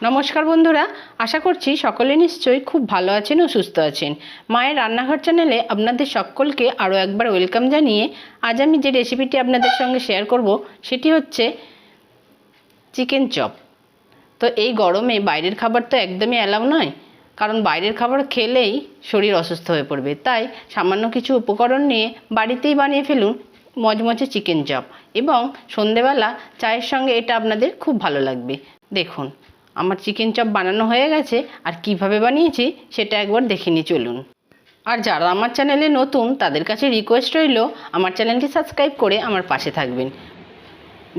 নমস্কার বন্ধুরা, আশা করছি সকলে নিশ্চয়ই খুব ভালো আছেন ও সুস্থ আছেন। মায়ের রান্নাঘর চ্যানেলে আপনাদের সকলকে আরও একবার ওয়েলকাম জানিয়ে আজ আমি যে রেসিপিটি আপনাদের সঙ্গে শেয়ার করব সেটি হচ্ছে চিকেন চপ। তো এই গরমে বাইরের খাবার তো একদমই অ্যালাউ নয়, কারণ বাইরের খাবার খেলেই শরীর অসুস্থ হয়ে পড়বে। তাই সামান্য কিছু উপকরণ নিয়ে বাড়িতেই বানিয়ে ফেলুন মচমচে চিকেন চপ, এবং সন্ধেবেলা চায়ের সঙ্গে এটা আপনাদের খুব ভালো লাগবে। দেখুন, আমার চিকেন চপ বানানো হয়ে গেছে, আর কিভাবে বানিয়েছি সেটা একবার দেখে নিয়ে চলুন। আর যারা আমার চ্যানেলে নতুন তাদের কাছে রিকোয়েস্ট রইল আমার চ্যানেলটি সাবস্ক্রাইব করে আমার পাশে থাকবেন।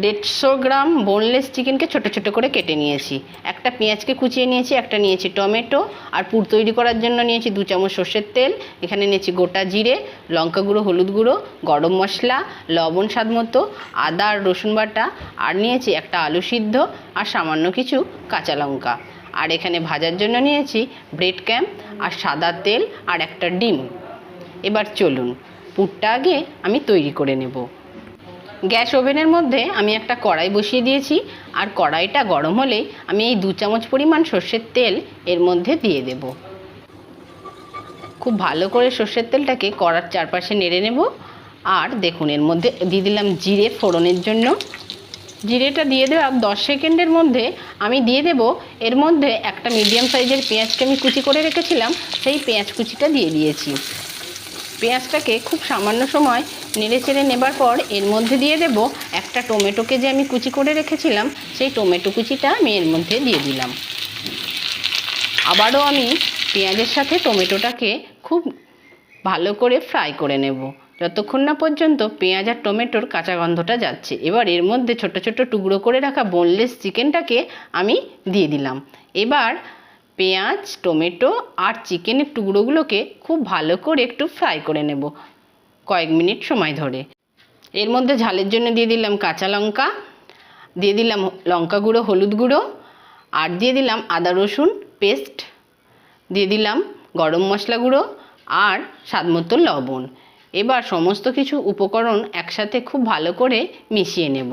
150 গ্রাম বোনলেস চিকেনকে ছোট ছোট করে কেটে নিয়েছি, একটা পেঁয়াজকে কুচিয়ে নিয়েছি, একটা নিয়েছি টমেটো, আর পুর তৈরি করার জন্য নিয়েছি 2 চামচ সর্ষের তেল, এখানে নিয়েছি গোটা জিরে, লঙ্কা গুঁড়ো, হলুদ গুঁড়ো, গরম মশলা, লবণ স্বাদ মতো, আদা আর রসুন বাটা, আর নিয়েছি একটা আলু সিদ্ধ আর সামান্য কিছু কাঁচা লঙ্কা। আর এখানে ভাজার জন্য নিয়েছি ব্রেড ক্যাম্প আর সাদা তেল আর একটা ডিম। এবার চলুন পুরটা আগে আমি তৈরি করে নেব। গ্যাস ওভেনের মধ্যে আমি একটা কড়াই বসিয়ে দিয়েছি, আর কড়াইটা গরম হলেই আমি এই 2 চামচ পরিমাণ সর্ষের তেল এর মধ্যে দিয়ে দেব। খুব ভালো করে সর্ষের তেলটাকে কড়ার চারপাশে নেড়ে নেব। আর দেখুন, এর মধ্যে দিয়ে দিলাম জিরে ফোড়নের জন্য। জিরেটা দিয়ে দেওয়ার 10 সেকেন্ডের মধ্যে আমি দিয়ে দেব এর মধ্যে একটা মিডিয়াম সাইজের পেঁয়াজকে আমি কুচি করে রেখেছিলাম, সেই পেঁয়াজ কুচিটা দিয়ে দিয়েছি। পেঁয়াজটাকে খুব সামান্য সময় নেড়ে চেড়ে নেবার পর এর মধ্যে দিয়ে দেব একটা টমেটোকে যে আমি কুচি করে রেখেছিলাম, সেই টমেটো কুচিটা আমি এর মধ্যে দিয়ে দিলাম। আবারও আমি পেঁয়াজের সাথে টমেটোটাকে খুব ভালো করে ফ্রাই করে নেব, যতক্ষণ না পর্যন্ত পেঁয়াজ আর টমেটোর কাঁচা গন্ধটা যাচ্ছে। এবার এর মধ্যে ছোট ছোট টুকরো করে রাখা বোনলেস চিকেনটাকে আমি দিয়ে দিলাম। এবার পেঁয়াজ, টমেটো আর চিকেনের টুকরোগুলোকে খুব ভালো করে একটু ফ্রাই করে নেব কয়েক মিনিট সময় ধরে। এর মধ্যে ঝালের জন্য দিয়ে দিলাম কাঁচা লঙ্কা, দিয়ে দিলাম লঙ্কা গুঁড়ো, হলুদ গুঁড়ো, আর দিয়ে দিলাম আদা রসুন পেস্ট, দিয়ে দিলাম গরম মশলা গুঁড়ো আর স্বাদমতো লবণ। এবার সমস্ত কিছু উপকরণ একসাথে খুব ভালো করে মিশিয়ে নেব।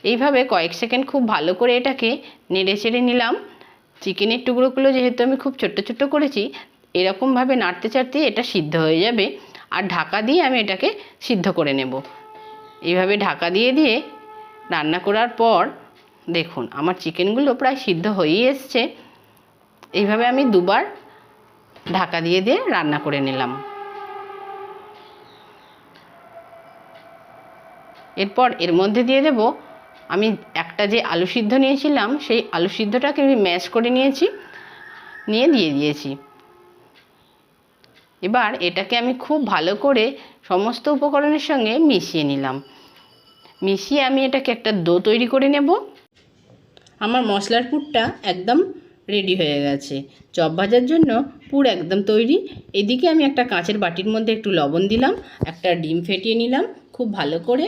এইভাবে কয়েক সেকেন্ড খুব ভালো করে এটাকে নেড়ে চেড়ে নিলাম। চিকেনের টুকরোগুলো যেহেতু আমি খুব ছোট্ট ছোট্ট করেছি, এরকমভাবে নাড়তে চাড়তে এটা সিদ্ধ হয়ে যাবে। আর ঢাকা দিয়ে আমি এটাকে সিদ্ধ করে নেব। এইভাবে ঢাকা দিয়ে দিয়ে রান্না করার পর দেখুন, আমার চিকেনগুলো প্রায় সিদ্ধ হয়েই এসছে। এইভাবে আমি দুবার ঢাকা দিয়ে দিয়ে রান্না করে নিলাম। এরপর এর মধ্যে দিয়ে দেব আমি একটা যে আলু সিদ্ধ নিয়েছিলাম, সেই আলু সিদ্ধটাকে আমি ম্যাশ করে নিয়েছি, নিয়ে দিয়ে দিয়েছি। এবার এটাকে আমি খুব ভালো করে সমস্ত উপকরণের সঙ্গে মিশিয়ে নিলাম। মিশিয়ে আমি এটাকে একটা ডো তৈরি করে নেব। আমার মশলার পুরটা একদম রেডি হয়ে গেছে। চপ ভাজার জন্য পুর একদম তৈরি। এদিকে আমি একটা কাঁচের বাটির মধ্যে একটু লবণ দিলাম, একটা ডিম ফেটিয়ে নিলাম খুব ভালো করে,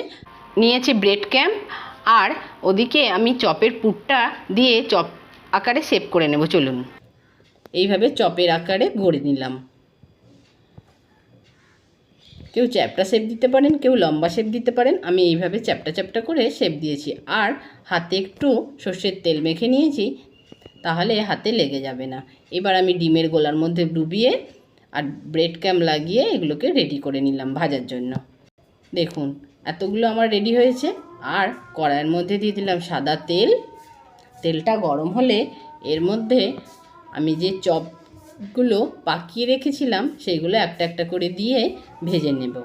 নিয়েছি ব্রেড ক্যাম্প, আর ওদিকে আমি চপের পুরটা দিয়ে চপ আকারে শেপ করে নেব। চলুন এইভাবে চপের আকারে গড়ে নিলাম। কেউ চ্যাপটা শেপ দিতে পারেন, কেউ লম্বা শেপ দিতে পারেন। আমি এইভাবে চ্যাপটা চ্যাপটা করে শেপ দিয়েছি, আর হাতে একটু সর্ষের তেল মেখে নিয়েছি, তাহলে হাতে লেগে যাবে না। এবার আমি ডিমের গোলার মধ্যে ডুবিয়ে আর ব্রেড ক্যাম্প লাগিয়ে এগুলোকে রেডি করে নিলাম ভাজার জন্য। দেখুন এতগুলো আমার রেডি হয়েছে। আর কড়াইয়ের মধ্যে দিয়ে দিলাম সাদা তেল। তেলটা গরম হলে এর মধ্যে আমি যে চপগুলো পাকিয়ে রেখেছিলাম সেইগুলো একটা একটা করে দিয়ে ভেজে নেব।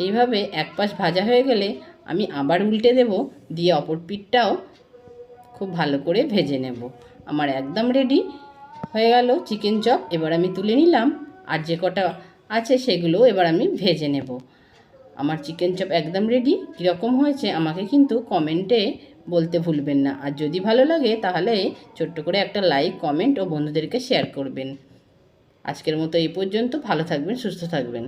এইভাবে এক পাশ ভাজা হয়ে গেলে আমি আবার উল্টে দেব, দিয়ে অপর পিঠটাও খুব ভালো করে ভেজে নেব। আমার একদম রেডি হয়ে গেল চিকেন চপ। এবার আমি তুলে নিলাম, আর যে কটা আছে সেগুলো এবার আমি ভেজে নেব। আমার চিকেন চপ একদম রেডি। কীরকম হয়েছে আমাকে কিন্তু কমেন্টে বলতে ভুলবেন না। আর যদি ভালো লাগে তাহলে ছোট্ট করে একটা লাইক, কমেন্ট ও বন্ধুদেরকে শেয়ার করবেন। আজকের মতো এই পর্যন্ত। ভালো থাকবেন, সুস্থ থাকবেন।